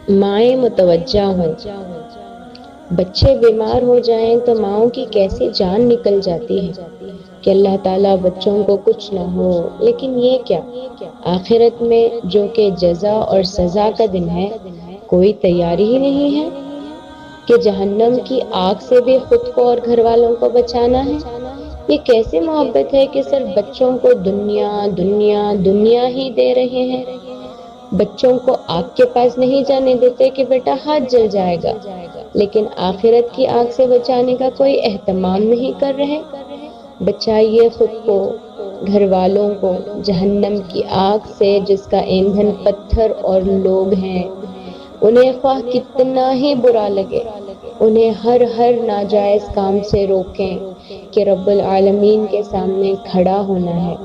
مائیں متوجہ ہوں۔ بچے بیمار ہو جائیں تو ماؤں کی کیسی جان نکل جاتی ہے کہ اللہ تعالیٰ بچوں کو کچھ نہ ہو، لیکن یہ کیا، آخرت میں جو کہ جزا اور سزا کا دن ہے، کوئی تیاری ہی نہیں ہے کہ جہنم کی آگ سے بھی خود کو اور گھر والوں کو بچانا ہے۔ یہ کیسی محبت ہے کہ صرف بچوں کو دنیا دنیا دنیا ہی دے رہے ہیں، بچوں کو آگ کے پاس نہیں جانے دیتے کہ بیٹا ہاتھ جل جائے گا، لیکن آخرت کی آگ سے بچانے کا کوئی اہتمام نہیں کر رہے۔ بچائیے خود کو، گھر والوں کو جہنم کی آگ سے جس کا ایندھن پتھر اور لوگ ہیں۔ انہیں خواہ کتنا ہی برا لگے، انہیں ہر ناجائز کام سے روکیں کہ رب العالمین کے سامنے کھڑا ہونا ہے۔